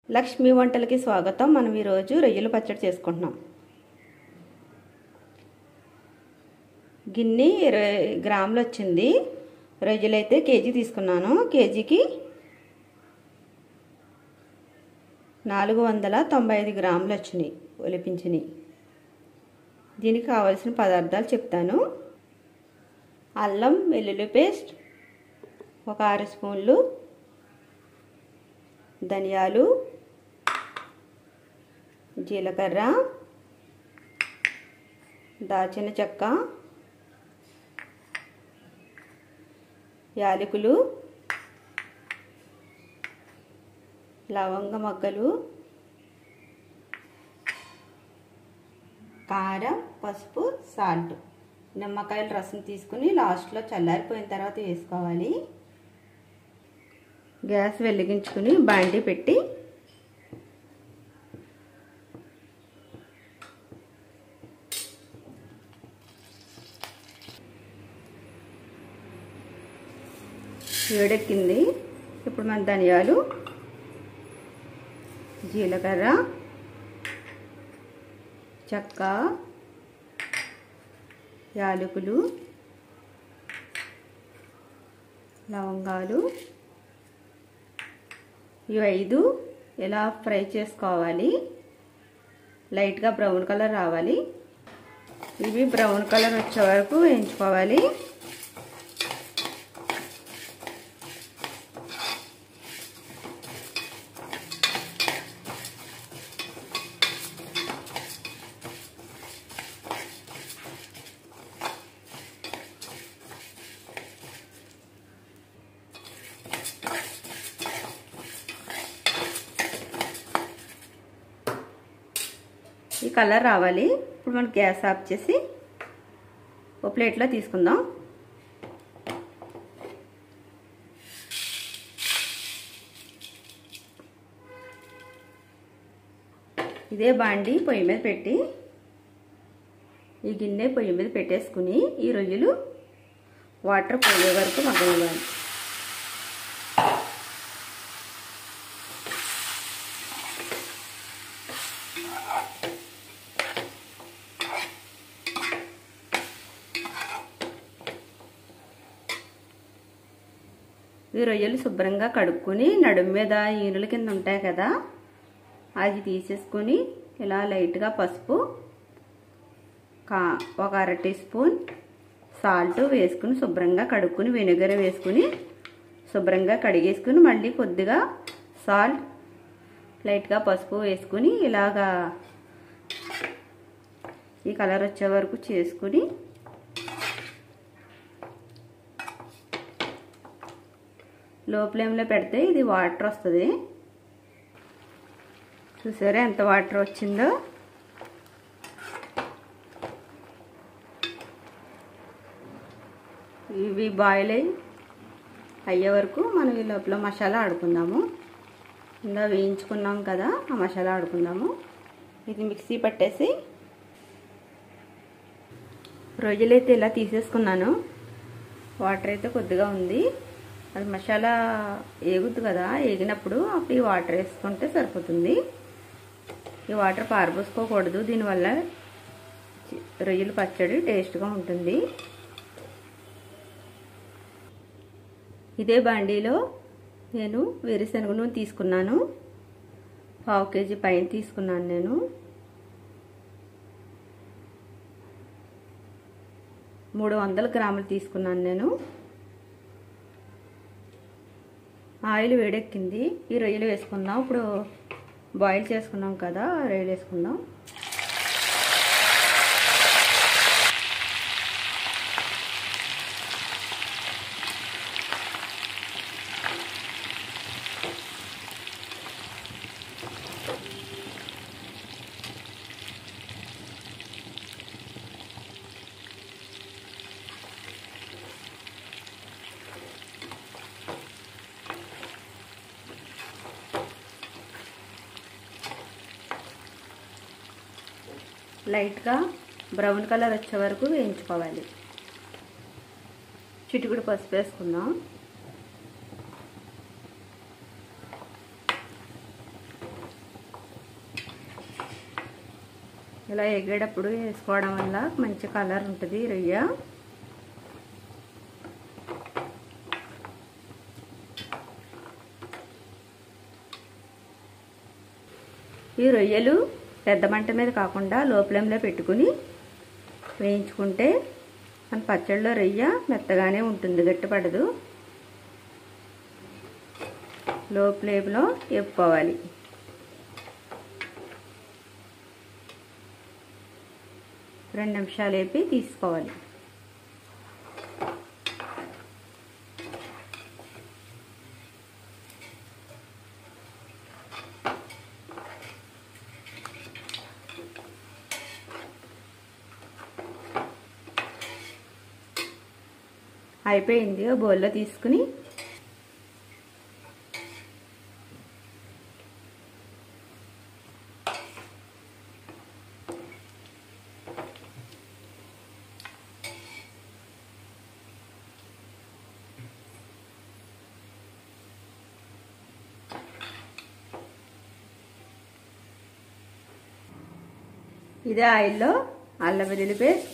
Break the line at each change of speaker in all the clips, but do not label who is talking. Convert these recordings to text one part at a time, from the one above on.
లక్ష్మీ వంటలకి స్వాగతం. మనం ఈ రోజు రొయ్యల పచ్చడి చేసుకుంటున్నాం. గిన్నె 20 గ్రాములు వచ్చింది. రొయ్యలు అయితే కేజీ తీసుకున్నాను. కేజీకి 495 గ్రాములు వచ్చినాయి ఒలిపించినాయి. దీనికి కావాల్సిన పదార్థాలు చెప్తాను. అల్లం వెల్లుల్లి పేస్ట్ 6 స్పూన్లు, ధనియాలు, జీలకర్ర, దాల్చిన చెక్క, యాలకులు, లవంగ మొగ్గలు, కారం, పసుపు, సాల్ట్. నిమ్మకాయల రసం తీసుకుని లాస్ట్లో చల్లారిపోయిన తర్వాత వేసుకోవాలి. గ్యాస్ వెలిగించుకుని బాండీ పెట్టి వేడెక్కింది. ఇప్పుడు మన ధనియాలు, జీలకర్ర, చెక్క, యాలకులు, లవంగాలు ఇవి 5 ఇలా ఫ్రై చేసుకోవాలి. లైట్గా బ్రౌన్ కలర్ రావాలి. ఇవి బ్రౌన్ కలర్ వచ్చే వరకు వేయించుకోవాలి. ఈ కలర్ రావాలి. ఇప్పుడు మనం గ్యాస్ ఆఫ్ చేసి ఒక ప్లేట్లో తీసుకుందాం. ఇదే బాండి పొయ్యి మీద పెట్టి ఈ గిన్నె పొయ్యి మీద పెట్టేసుకుని ఈ రొయ్యలు వాటర్ పోయే వరకు మగ్గనివ్వాలి. ఈ రొయ్యలు శుభ్రంగా కడుక్కొని నడుము మీద ఈనుల కింద ఉంటాయి కదా, అది తీసేసుకొని ఇలా లైట్గా పసుపు, ఒక 1/2 టీ స్పూన్ సాల్ట్ వేసుకుని శుభ్రంగా కడుక్కొని వెనిగర్ వేసుకుని శుభ్రంగా కడిగేసుకుని మళ్ళీ కొద్దిగా సాల్ట్, లైట్గా పసుపు వేసుకుని ఇలాగా ఈ కలర్ వచ్చే వరకు చేసుకుని లో ఫ్లేమ్లో పెడితే ఇది వాటర్ వస్తుంది. చూసారా ఎంత వాటర్ వచ్చిందో. ఇవి బాయిల్ అయ్యే వరకు మనం ఈ లోపల మసాలా ఆడుకుందాము. ఇంకా వేయించుకున్నాం కదా, ఆ మసాలా ఆడుకుందాము. ఇది మిక్సీ పట్టేసి రొయ్యలు అయితే ఇలా తీసేసుకున్నాను. వాటర్ అయితే కొద్దిగా ఉంది. అది మసాలా ఏగుద్ది కదా, ఏగినప్పుడు అప్పుడు ఈ వాటర్ వేసుకుంటే సరిపోతుంది. ఈ వాటర్ పారబోసుకోకూడదు. దీనివల్ల రొయ్యల పచ్చడి టేస్ట్గా ఉంటుంది. ఇదే బాండీలో నేను వేరుశనగ నూనె తీసుకున్నాను. 1/2 కేజీ పైన తీసుకున్నాను. నేను 300 గ్రాములు తీసుకున్నాను. నేను ఆయిల్ వేడెక్కింది. ఈ రొయ్యలు వేసుకుందాం. ఇప్పుడు బాయిల్ చేసుకున్నాం కదా, రొయ్యలు వేసుకుందాం. లైట్గా బ్రౌన్ కలర్ వచ్చే వరకు వేయించుకోవాలి. చిటికెడు పసుపు వేసుకుందాం. ఇలా ఎగేటప్పుడు వేసుకోవడం వల్ల మంచి కలర్ ఉంటుంది రొయ్య. ఈ రొయ్యలు పెద్ద మంట మీద కాకుండా లో ఫ్లేమ్లో పెట్టుకుని వేయించుకుంటే మన పచ్చడిలో రొయ్య మెత్తగానే ఉంటుంది, గట్టిపడదు. లో ఫ్లేమ్లో వేపుకోవాలి. రెండు నిమిషాలు వేపి తీసుకోవాలి. అయిపోయింది. బౌల్లో తీసుకుని ఇదే ఆయిల్లో అల్లం వెల్లుల్లి పేస్ట్,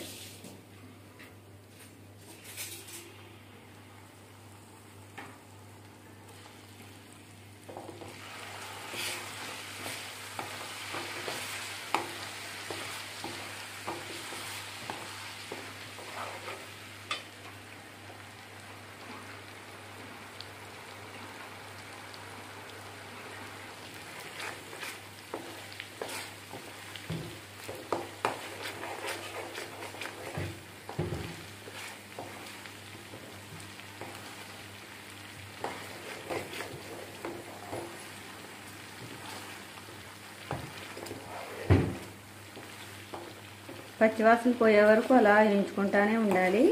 పచ్చివాసన పోయే వరకు అలా వేయించుకుంటానే ఉండాలి.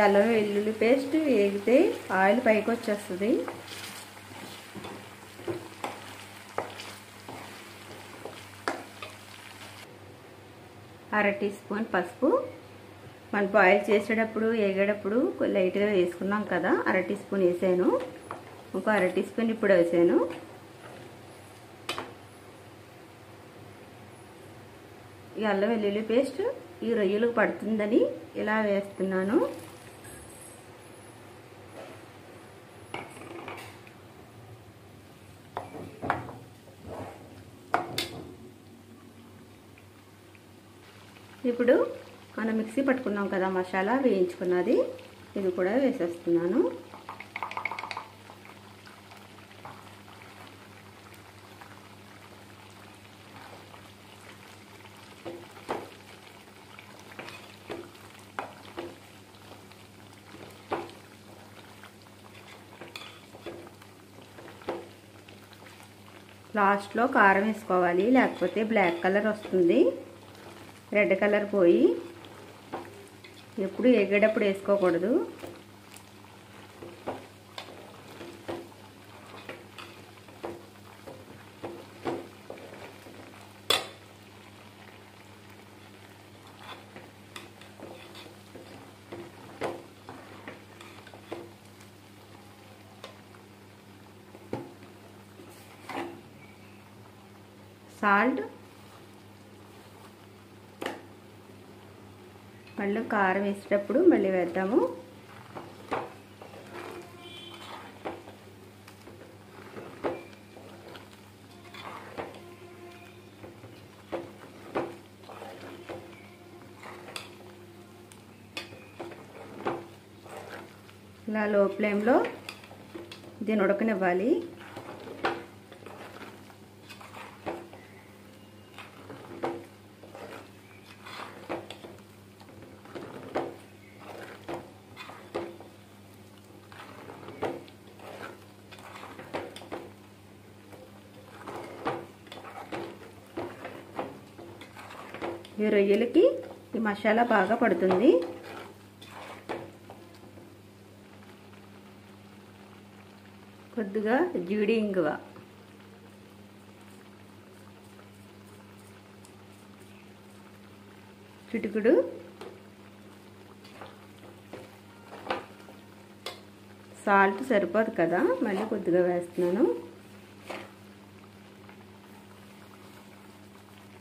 అల్లం వెల్లుల్లి పేస్ట్ వేగితే ఆయిల్ పైకి వచ్చేస్తుంది. అర టీ స్పూన్ పసుపు, మనం బాయిల్ చేసేటప్పుడు వేగేటప్పుడు లైట్గా వేసుకున్నాం కదా, అర టీ స్పూన్ వేసాను. ఇంకో అర టీ స్పూన్ ఇప్పుడు వేసాను. ఈ అల్లం వెల్లుల్లి పేస్ట్ ఈ రొయ్యలకు పడుతుందని ఇలా వేస్తున్నాను. ఇప్పుడు మనం మిక్సీ పట్టుకున్నాం కదా మసాలా వేయించుకున్నది, ఇది కూడా వేసేస్తున్నాను. లాస్ట్లో కారం వేసుకోవాలి, లేకపోతే బ్లాక్ కలర్ వస్తుంది, రెడ్ కలర్ పోయి. ఎప్పుడు ఎగేటప్పుడు వేసుకోకూడదు. సాల్ట్, మళ్ళీ కారం వేసేటప్పుడు మళ్ళీ వేద్దాము. ఇలా లో ఫ్లేమ్లో దీన్ని ఉడకనివ్వాలి. ఈ రొయ్యలకి ఈ మసాలా బాగా పడుతుంది. కొద్దిగా జీడి ఇంగువ, చిటికుడు సాల్ట్ సరిపోదు కదా, మళ్ళీ కొద్దిగా వేస్తున్నాను.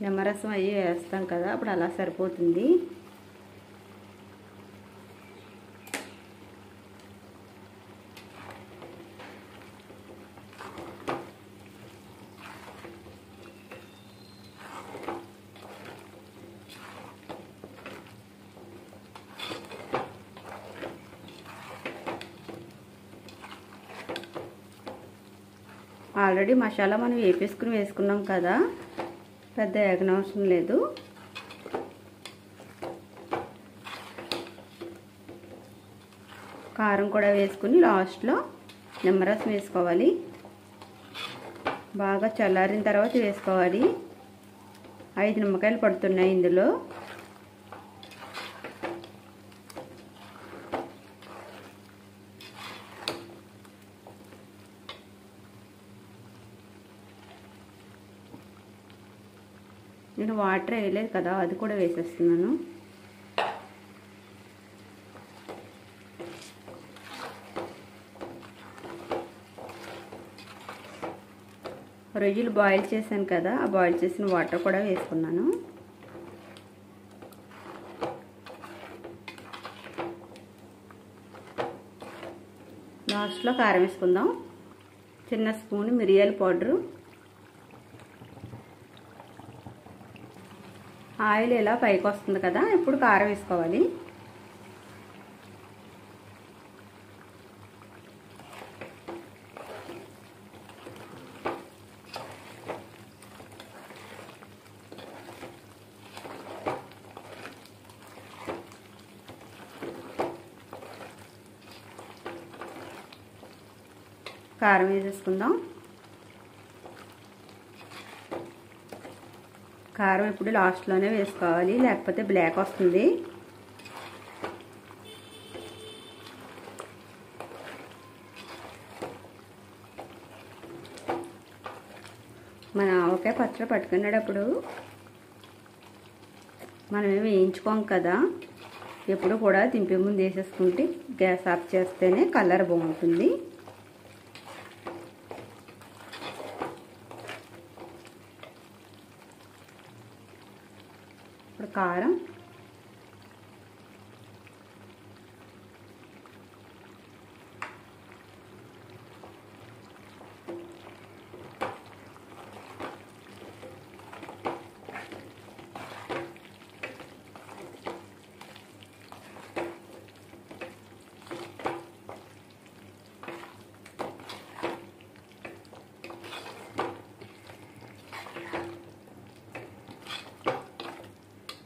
నిమ్మరసం అయ్యి వేస్తాం కదా, అప్పుడు అలా సరిపోతుంది. ఆల్రెడీ మసాలా మనం వేసుకున్నాం కదా, పెద్ద వేగనవసరం లేదు. కారం కూడా వేసుకుని లాస్ట్లో నిమ్మరసం వేసుకోవాలి. బాగా చల్లారిన తర్వాత వేసుకోవాలి. 5 నిమ్మకాయలు పడుతున్నాయి ఇందులో. నేను వాటర్ వేయలేదు కదా, అది కూడా వేసేస్తున్నాను. రొయ్యలు బాయిల్ చేశాను కదా, ఆ బాయిల్ చేసిన వాటర్ కూడా వేసుకున్నాను. లాస్ట్లో కారం వేసుకుందాం. చిన్న స్పూన్ మిరియాల పౌడరు. ఆయిల్ ఇలా పైకి వస్తుంది కదా, ఇప్పుడు కారం వేసుకోవాలి. కారం వేసేసుకుందాం. కారం ఇప్పుడు లాస్ట్లోనే వేసుకోవాలి, లేకపోతే బ్లాక్ వస్తుంది. మన ఆవకాయ పచ్చడి పట్టుకునేటప్పుడు మనమేమి వేయించుకోం కదా, ఎప్పుడు కూడా దింపే ముందు వేసేసుకుంటే గ్యాస్ ఆఫ్ చేస్తేనే కలర్ బాగుంటుంది. ఇప్పుడు కారం,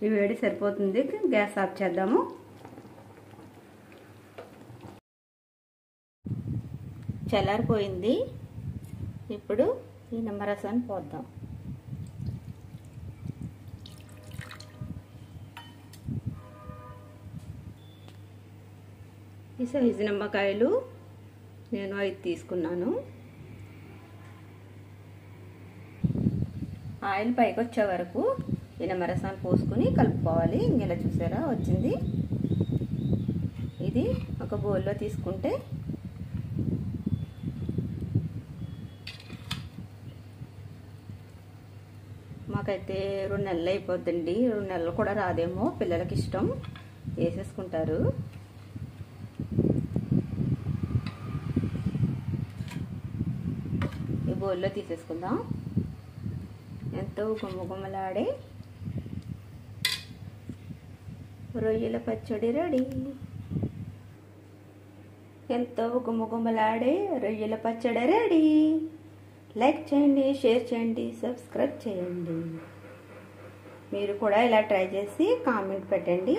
ఈ వేడి సరిపోతుంది. గ్యాస్ ఆఫ్ చేద్దాము. చల్లారిపోయింది. ఇప్పుడు ఈ నిమ్మరసాన్ని పోద్దాం. ఈ సైజు నిమ్మకాయలు నేను 5 తీసుకున్నాను. ఆయిల్ పైకి వచ్చే వరకు ఈ నిమ్మరసాన్ని పోసుకొని కలుపుకోవాలి. ఇలా చూసారా వచ్చింది. ఇది ఒక బౌల్లో తీసుకుంటే మాకైతే 2 నెలలు అయిపోద్దండి. 2 నెలలు కూడా రాదేమో, పిల్లలకి ఇష్టం వేసేసుకుంటారు. ఈ బౌల్లో తీసేసుకుందాం. ఎంతో గుమ్మగుమ్మలాడే రొయ్యల పచ్చడి రెడీ. ఎంతో గుమ్మగుమ్మలాడే రొయ్యల పచ్చడి రెడీ. లైక్ చేయండి, షేర్ చేయండి, సబ్స్క్రైబ్ చేయండి. మీరు కూడా ఇలా ట్రై చేసి కామెంట్ పెట్టండి.